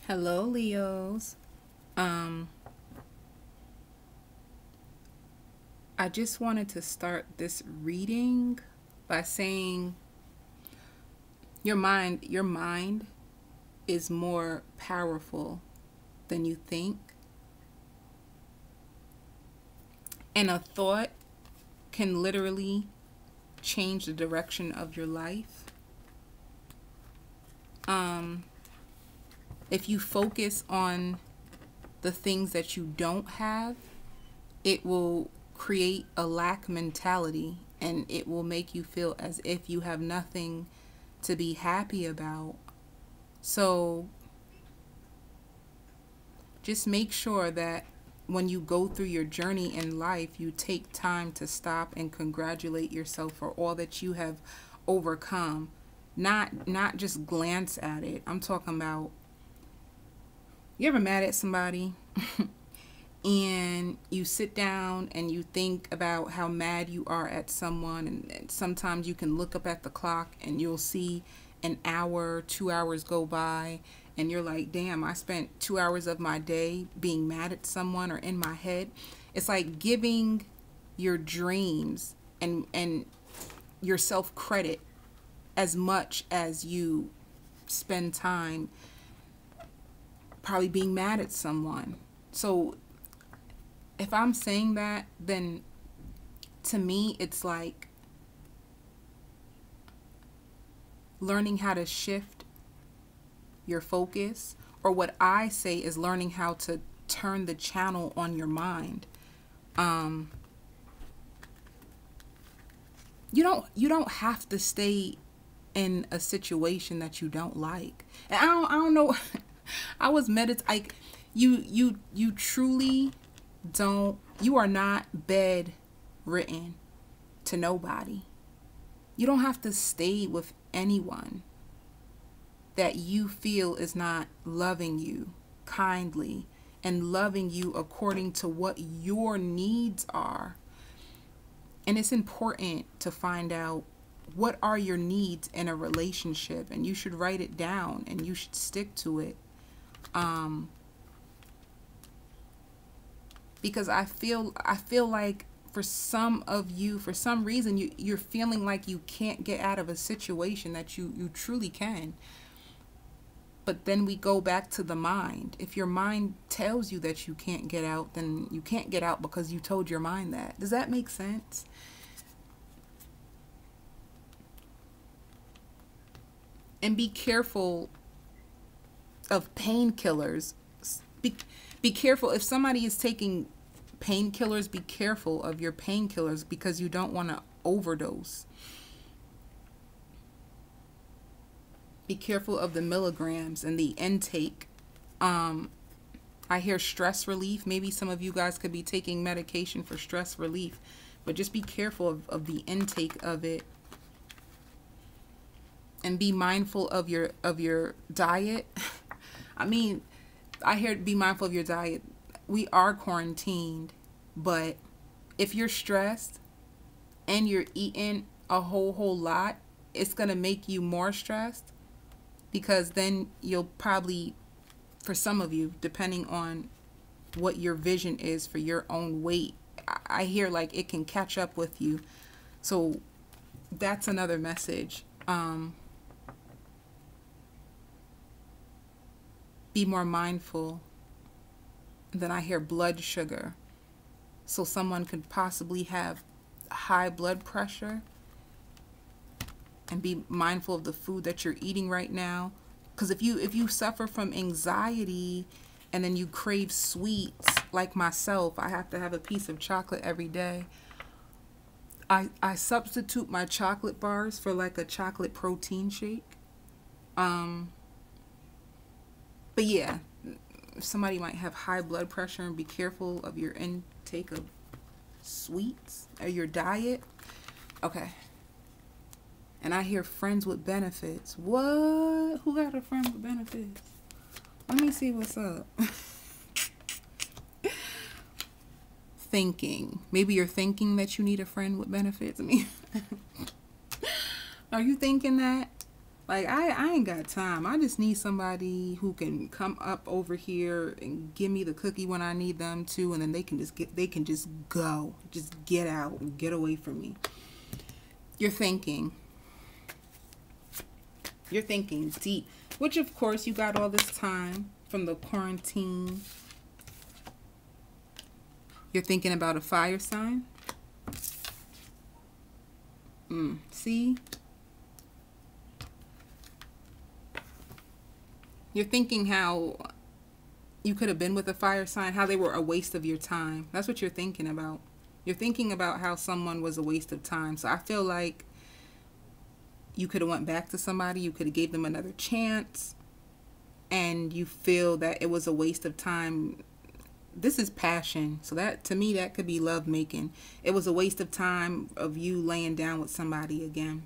Hello, Leos. I just wanted to start this reading by saying your mind is more powerful than you think. And a thought can literally change the direction of your life. If you focus on the things that you don't have, it will create a lack mentality and it will make you feel as if you have nothing to be happy about. So just make sure that when you go through your journey in life, you take time to stop and congratulate yourself for all that you have overcome. Not just glance at it. I'm talking about, you ever mad at somebody and you sit down and you think about how mad you are at someone, and sometimes you can look up at the clock and you'll see an hour, 2 hours go by, and you're like, damn, I spent 2 hours of my day being mad at someone or in my head. It's like giving your dreams and yourself credit as much as you spend time probably being mad at someone. So if I'm saying that, then to me it's like learning how to shift your focus, or what I say is learning how to turn the channel on your mind. You don't have to stay in a situation that you don't like. And I don't know. I was like, you truly don't. You are not bedridden to nobody. You don't have to stay with anyone that you feel is not loving you kindly and loving you according to what your needs are. And it's important to find out what are your needs in a relationship, and you should write it down and you should stick to it. Because I feel like for some of you, for some reason, you're feeling like you can't get out of a situation that you truly can. But then we go back to the mind. If your mind tells you that you can't get out, then you can't get out because you told your mind that. Does that make sense? And be careful of painkillers. Be careful if somebody is taking painkillers. Be careful of your painkillers because you don't want to overdose. Be careful of the milligrams and the intake. I hear stress relief. Maybe some of you guys could be taking medication for stress relief, but just be careful of the intake of it. And be mindful of your diet. I mean, I hear be mindful of your diet. We are quarantined, but if you're stressed and you're eating a whole lot, it's going to make you more stressed, because then you'll probably, for some of you, depending on what your vision is for your own weight, I hear like it can catch up with you. So that's another message. Be more mindful. Then I hear blood sugar. So someone could possibly have high blood pressure, and be mindful of the food that you're eating right now. Because if you suffer from anxiety and then you crave sweets, like myself, I have to have a piece of chocolate every day. I substitute my chocolate bars for like a chocolate protein shake. But yeah, somebody might have high blood pressure, and be careful of your intake of sweets or your diet. Okay. And I hear friends with benefits. What? Who got a friend with benefits? Let me see what's up. Thinking. Maybe you're thinking that you need a friend with benefits. I mean, are you thinking that? Like I ain't got time. I just need somebody who can come up over here and give me the cookie when I need them to, and then they can just go. Just get out and get away from me. You're thinking. You're thinking deep. Which of course you got all this time from the quarantine. You're thinking about a fire sign. See? You're thinking how you could have been with a fire sign, how they were a waste of your time. That's what you're thinking about. You're thinking about how someone was a waste of time. So I feel like you could have went back to somebody, you could have gave them another chance, and you feel that it was a waste of time. This is passion. So that, to me, that could be love making. It was a waste of time of you laying down with somebody again,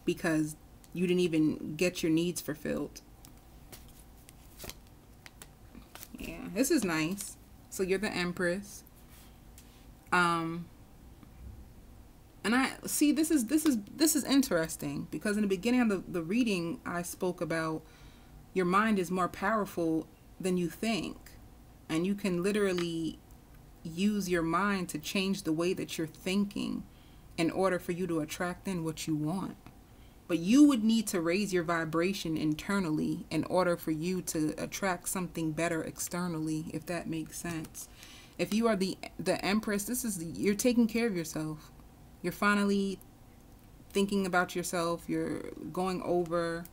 because you didn't even get your needs fulfilled. Yeah, this is nice. So you're the Empress. And I see this is interesting, because in the beginning of the reading I spoke about your mind is more powerful than you think, and you can literally use your mind to change the way that you're thinking in order for you to attract in what you want. But you would need to raise your vibration internally in order for you to attract something better externally, if that makes sense. If you are the Empress, you're taking care of yourself. You're finally thinking about yourself. You're going over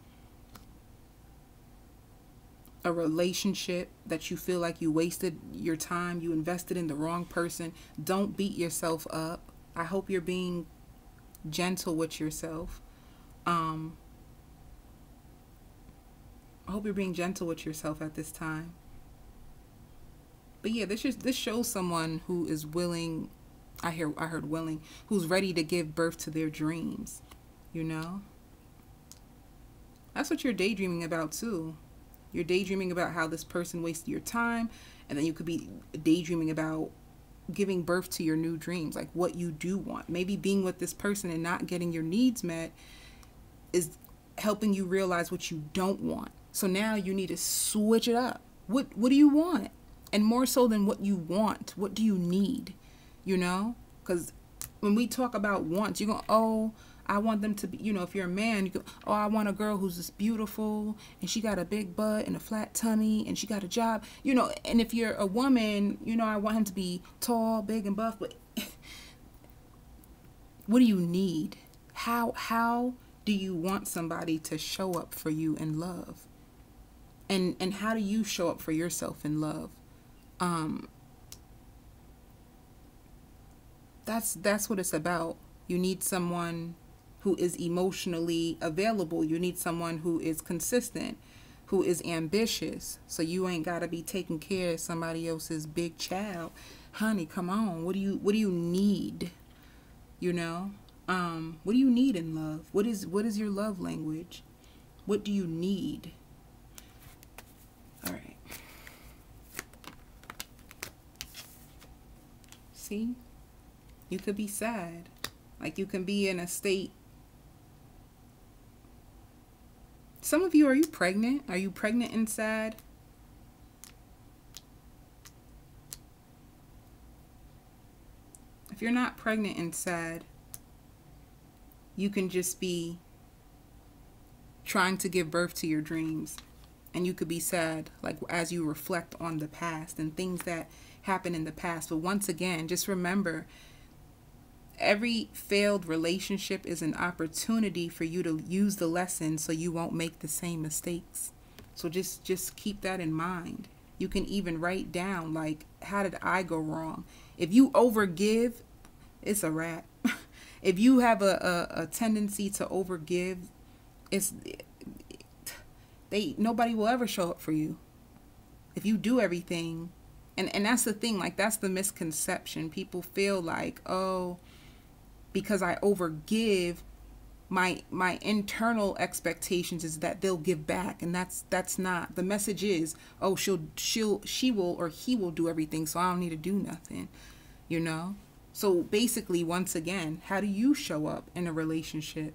a relationship that you feel like you wasted your time. You invested in the wrong person. Don't beat yourself up. I hope you're being gentle with yourself. I hope you're being gentle with yourself at this time. But yeah, this shows someone who is willing. I heard willing, who's ready to give birth to their dreams. You know, that's what you're daydreaming about too. You're daydreaming about how this person wasted your time, and then you could be daydreaming about giving birth to your new dreams, like what you do want. Maybe being with this person and not getting your needs met is helping you realize what you don't want. So now you need to switch it up. What do you want? And more so than what you want, what do you need? You know? Because when we talk about wants, you go, oh, I want them to be, you know, if you're a man, you go, oh, I want a girl who's just beautiful and she got a big butt and a flat tummy and she got a job, you know. And if you're a woman, you know, I want him to be tall, big, and buff. But what do you need? How do you want somebody to show up for you in love? And how do you show up for yourself in love? That's what it's about. You need someone who is emotionally available. You need someone who is consistent, who is ambitious. So you ain't got to be taking care of somebody else's big child. Honey, come on. What do you need? You know? What do you need in love? What is your love language? What do you need? All right. See? You could be sad. Like you can be in a state. Some of you, are you pregnant? Are you pregnant and sad? If you're not pregnant and sad, you can just be trying to give birth to your dreams. And you could be sad, like as you reflect on the past and things that happened in the past. But once again, just remember, every failed relationship is an opportunity for you to use the lesson so you won't make the same mistakes. So just keep that in mind. You can even write down, like, how did I go wrong? If you overgive, it's a wrap. If you have a tendency to overgive, nobody will ever show up for you. If you do everything, and that's the thing, like that's the misconception. People feel like, oh, because I overgive, my internal expectations is that they'll give back, and that's not. The message is, oh, she will or he will do everything, so I don't need to do nothing, you know? So basically, once again, how do you show up in a relationship?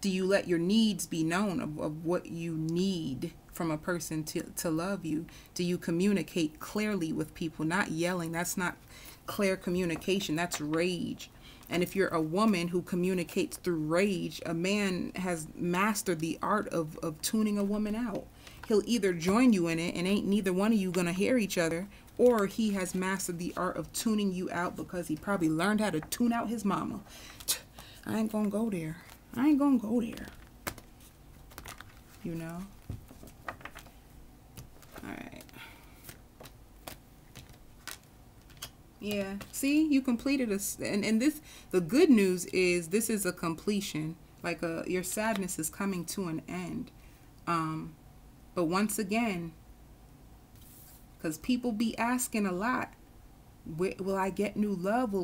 Do you let your needs be known of what you need from a person to love you? Do you communicate clearly with people, not yelling? That's not clear communication. That's rage. And if you're a woman who communicates through rage, a man has mastered the art of tuning a woman out. He'll either join you in it and ain't neither one of you going to hear each other, or he has mastered the art of tuning you out because he probably learned how to tune out his mama. I ain't going to go there. I ain't going to go there. You know? All right. Yeah. See, you completed and this, the good news is this is a completion. Like your sadness is coming to an end. But once again, because people be asking a lot, will I get new love?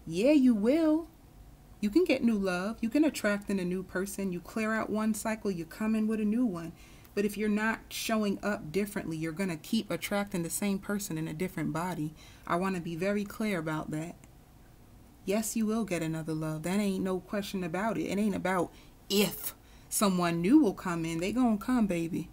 Yeah, you will. You can get new love. You can attract in a new person. You clear out one cycle, you come in with a new one. But if you're not showing up differently, you're going to keep attracting the same person in a different body. I want to be very clear about that. Yes, you will get another love. That ain't no question about it. It ain't about if someone new will come in. They gonna come, baby.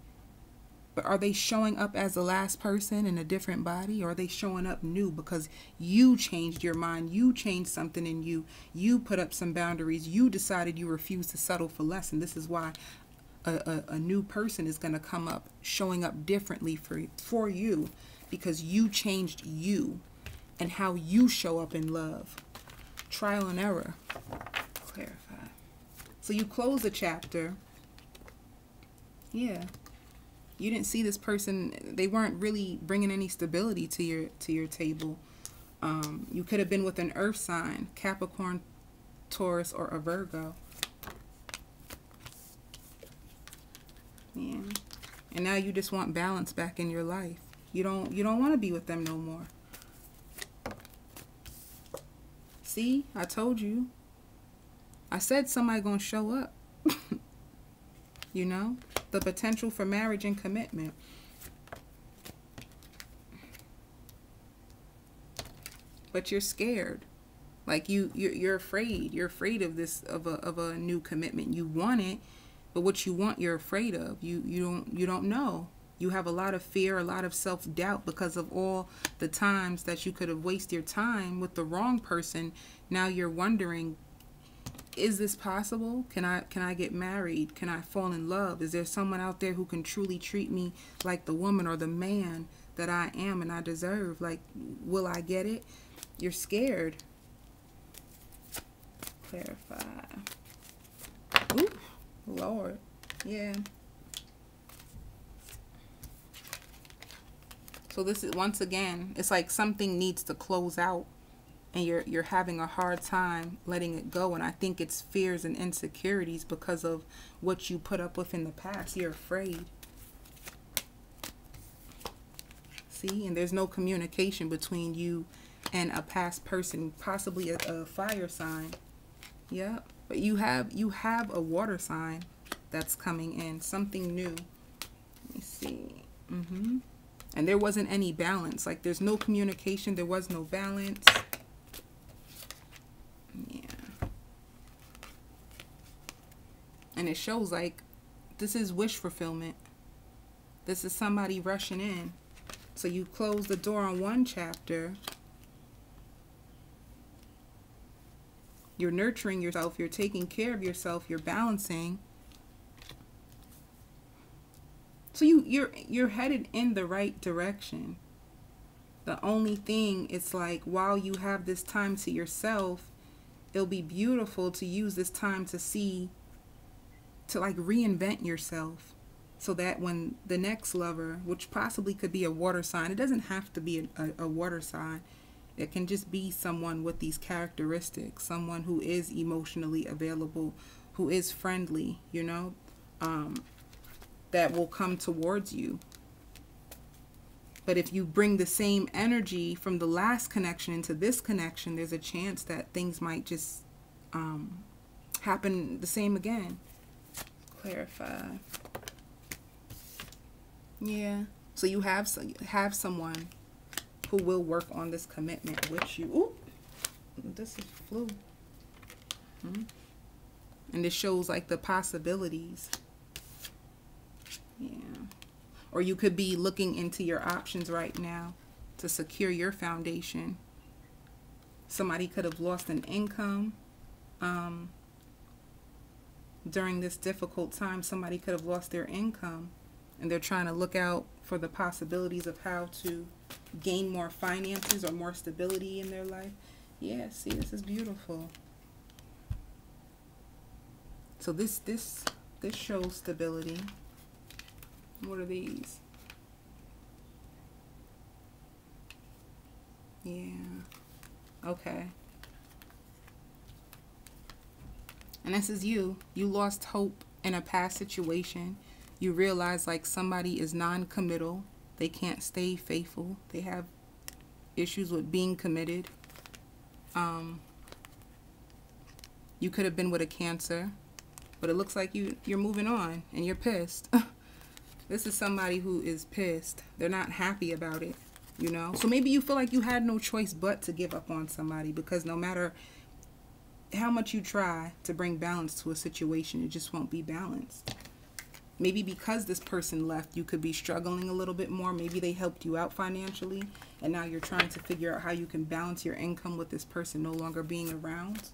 But are they showing up as the last person in a different body? Or are they showing up new because you changed your mind? You changed something in you. You put up some boundaries. You decided you refused to settle for less. And this is why a new person is going to come up showing up differently for you, because you changed you and how you show up in love. Trial and error. Clarify. So you close the chapter. Yeah. You didn't see this person. They weren't really bringing any stability to your table. You could have been with an earth sign, Capricorn, Taurus, or a Virgo. Yeah. And now you just want balance back in your life. You don't want to be with them no more. See, I told you. I said somebody gonna show up. You know, the potential for marriage and commitment. But you're scared. Like you're afraid. You're afraid of this of a new commitment. You want it, but what you want, you're afraid of. You don't know. You have a lot of fear, a lot of self-doubt because of all the times that you could have wasted your time with the wrong person. Now you're wondering, is this possible? Can I get married? Can I fall in love? Is there someone out there who can truly treat me like the woman or the man that I am and I deserve? Like, will I get it? You're scared. Clarify. Ooh, Lord. Yeah. So this is, once again, it's like something needs to close out and you're having a hard time letting it go. And I think it's fears and insecurities because of what you put up with in the past. You're afraid. See, and there's no communication between you and a past person, possibly a fire sign. Yeah, but you have a water sign that's coming in, something new. Let me see. And there wasn't any balance. Like, there's no communication. There was no balance. Yeah. And it shows like this is wish fulfillment. This is somebody rushing in. So you close the door on one chapter. You're nurturing yourself. You're taking care of yourself. You're balancing. So you're headed in the right direction. The only thing, it's like, while you have this time to yourself, it'll be beautiful to use this time to like reinvent yourself, so that when the next lover, which possibly could be a water sign, it doesn't have to be a water sign. It can just be someone with these characteristics, someone who is emotionally available, who is friendly, you know, that will come towards you. But if you bring the same energy from the last connection into this connection, there's a chance that things might just happen the same again. Clarify. Yeah. So you have someone who will work on this commitment with you. Ooh, this is flu. And this shows like the possibilities. Yeah. Or you could be looking into your options right now to secure your foundation. Somebody could have lost an income during this difficult time. Somebody could have lost their income, and they're trying to look out for the possibilities of how to gain more finances or more stability in their life. Yeah, see, this is beautiful. So this shows stability. What are these? Yeah. Okay. And this is you. You lost hope in a past situation. You realize like somebody is non-committal. They can't stay faithful. They have issues with being committed. You could have been with a Cancer, but it looks like you're moving on and you're pissed. This is somebody who is pissed. They're not happy about it, you know? So maybe you feel like you had no choice but to give up on somebody, because no matter how much you try to bring balance to a situation, it just won't be balanced. Maybe because this person left, you could be struggling a little bit more. Maybe they helped you out financially, and now you're trying to figure out how you can balance your income with this person no longer being around.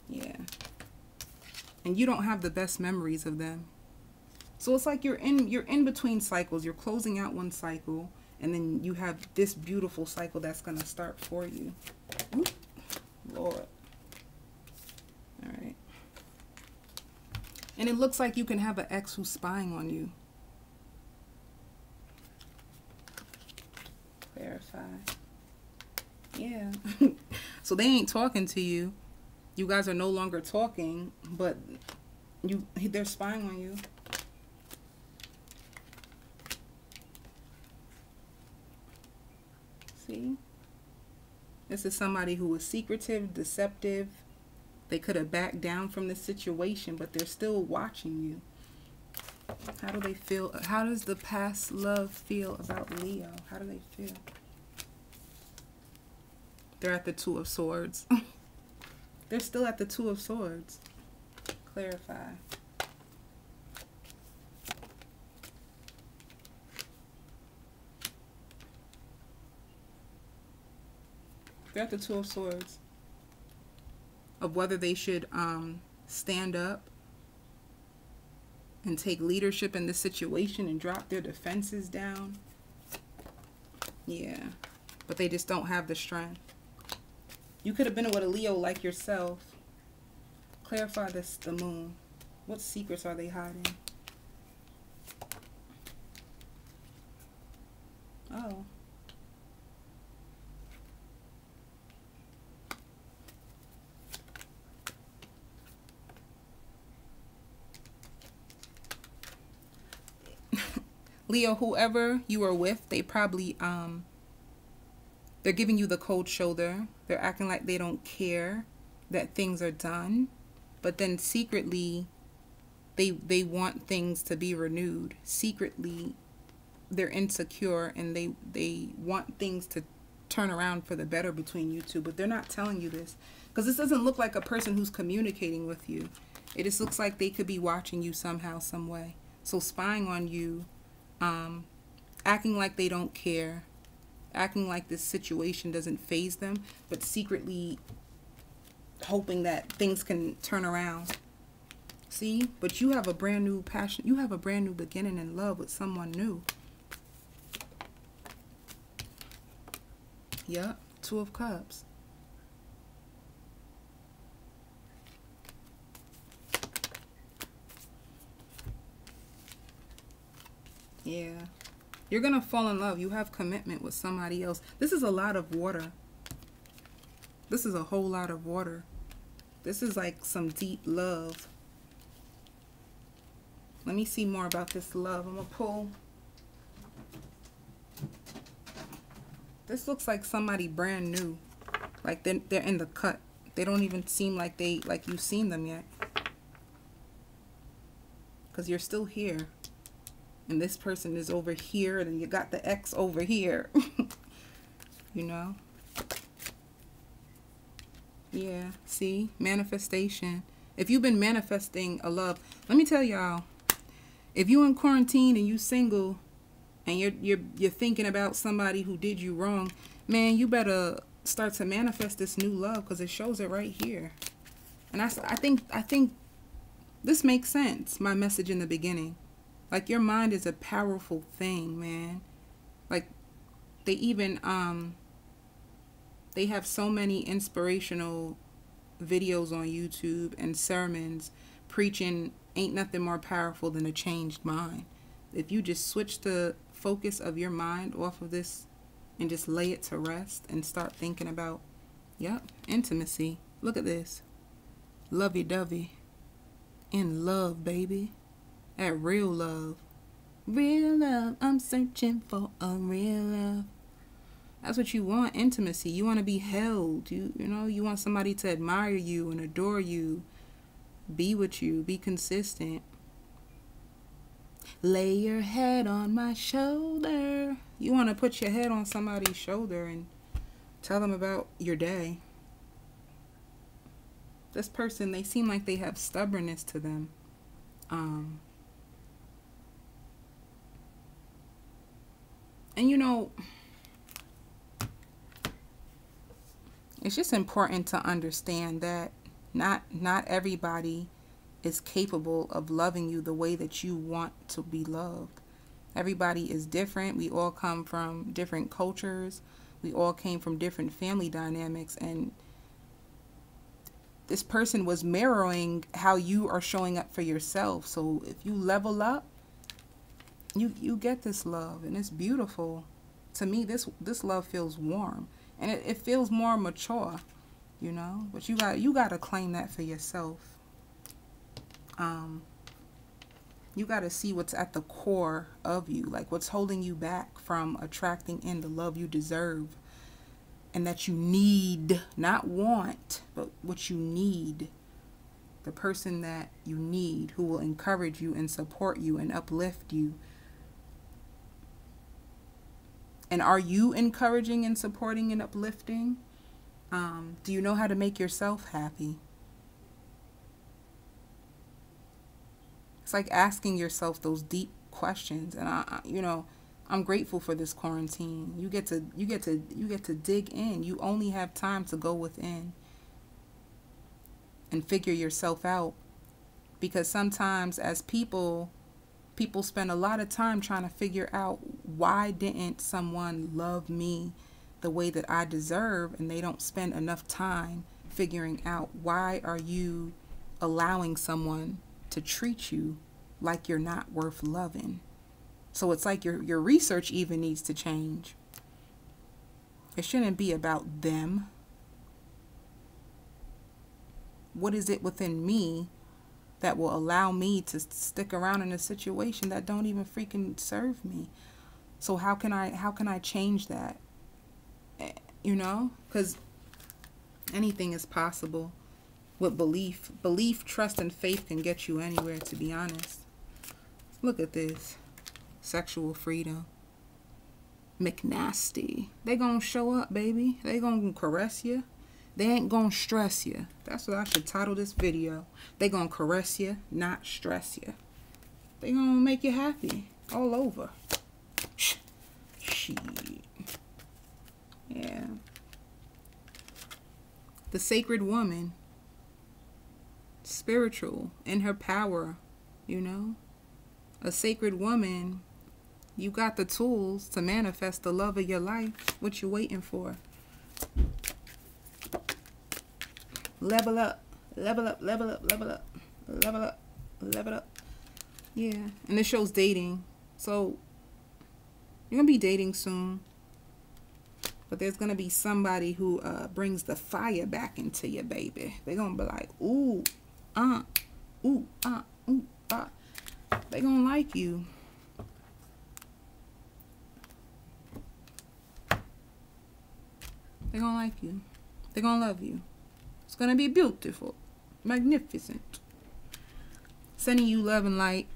Yeah. And you don't have the best memories of them. So it's like you're in between cycles. You're closing out one cycle, and then you have this beautiful cycle that's going to start for you. Ooh, Lord. All right. And it looks like you can have an ex who's spying on you. Verify. Yeah. So they ain't talking to you. You guys are no longer talking, but they're spying on you. See? This is somebody who was secretive, deceptive. They could have backed down from this situation, but they're still watching you. How do they feel? How does the past love feel about Leo? How do they feel? They're at the Two of Swords. They're still at the Two of Swords. Clarify. They're at the Two of Swords. Of whether they should stand up and take leadership in this situation and drop their defenses down. Yeah. But they just don't have the strength. You could have been with a Leo like yourself. Clarify this, the moon. What secrets are they hiding? Oh. Leo, whoever you are with, they probably, they're giving you the cold shoulder. They're acting like they don't care that things are done. But then secretly, they want things to be renewed. Secretly, they're insecure and they want things to turn around for the better between you two. But they're not telling you this. Because this doesn't look like a person who's communicating with you. It just looks like they could be watching you somehow, some way. So spying on you, acting like they don't care, acting like this situation doesn't faze them, but secretly hoping that things can turn around. See? But you have a brand new passion. You have a brand new beginning in love with someone new. Yep. Two of Cups. Yeah. You're going to fall in love. You have commitment with somebody else. This is a lot of water. This is a whole lot of water. This is like some deep love. Let me see more about this love. I'm going to pull. This looks like somebody brand new. Like they're in the cut. They don't even seem like you've seen them yet. Because you're still here. And this person is over here, and you got the ex over here. You know? Yeah, see, manifestation. If you've been manifesting a love, let me tell y'all, if you in quarantine and you single and you're thinking about somebody who did you wrong, man, you better start to manifest this new love, because it shows it right here. And I think this makes sense, my message in the beginning. Like, your mind is a powerful thing, man. Like, they even they have so many inspirational videos on YouTube and sermons preaching ain't nothing more powerful than a changed mind. If you just switch the focus of your mind off of this and just lay it to rest and start thinking about, yep, intimacy. Look at this. Lovey-dovey. In love, baby. That real love. Real love. I'm searching for a real love. That's what you want, intimacy. You want to be held. You know, you want somebody to admire you and adore you, be with you, be consistent. Lay your head on my shoulder. You want to put your head on somebody's shoulder and tell them about your day. This person, they seem like they have stubbornness to them. And you know, it's just important to understand that not everybody is capable of loving you the way that you want to be loved. Everybody is different. We all come from different cultures. We all came from different family dynamics, and this person was mirroring how you are showing up for yourself. So if you level up, you get this love, and it's beautiful. To me, this love feels warm, and it feels more mature, you know. But you got to claim that for yourself. You got to see what's at the core of you, like what's holding you back from attracting in the love you deserve and that you need, not want, but what you need. The person that you need, who will encourage you and support you and uplift you. And are you encouraging and supporting and uplifting? Do you know how to make yourself happy? It's like asking yourself those deep questions. And I'm grateful for this quarantine. You get to dig in. You only have time to go within and figure yourself out. Because sometimes as people spend a lot of time trying to figure out, why didn't someone love me the way that I deserve, and they don't spend enough time figuring out, why are you allowing someone to treat you like you're not worth loving. So it's like your research even needs to change. It shouldn't be about them. What is it within me that will allow me to stick around in a situation that don't even freaking serve me? So how can I change that? You know, because anything is possible with belief. Belief, trust, and faith can get you anywhere, to be honest. Look at this. Sexual freedom. McNasty. They gonna show up, baby. They gonna caress you. They ain't gonna stress you. That's what I should title this video. They gonna caress you, not stress you. They gonna make you happy all over. Shit. Yeah. The sacred woman. Spiritual in her power, you know. A sacred woman. You got the tools to manifest the love of your life. What you waiting for? Level up. Level up. Level up. Level up. Level up. Level up. Yeah. And this shows dating. So you're going to be dating soon. But there's going to be somebody who brings the fire back into you, baby. They're going to be like, ooh, ooh, ooh, They're going to like you. They're going to like you. They're going to love you. It's going to be beautiful. Magnificent. Sending you love and light.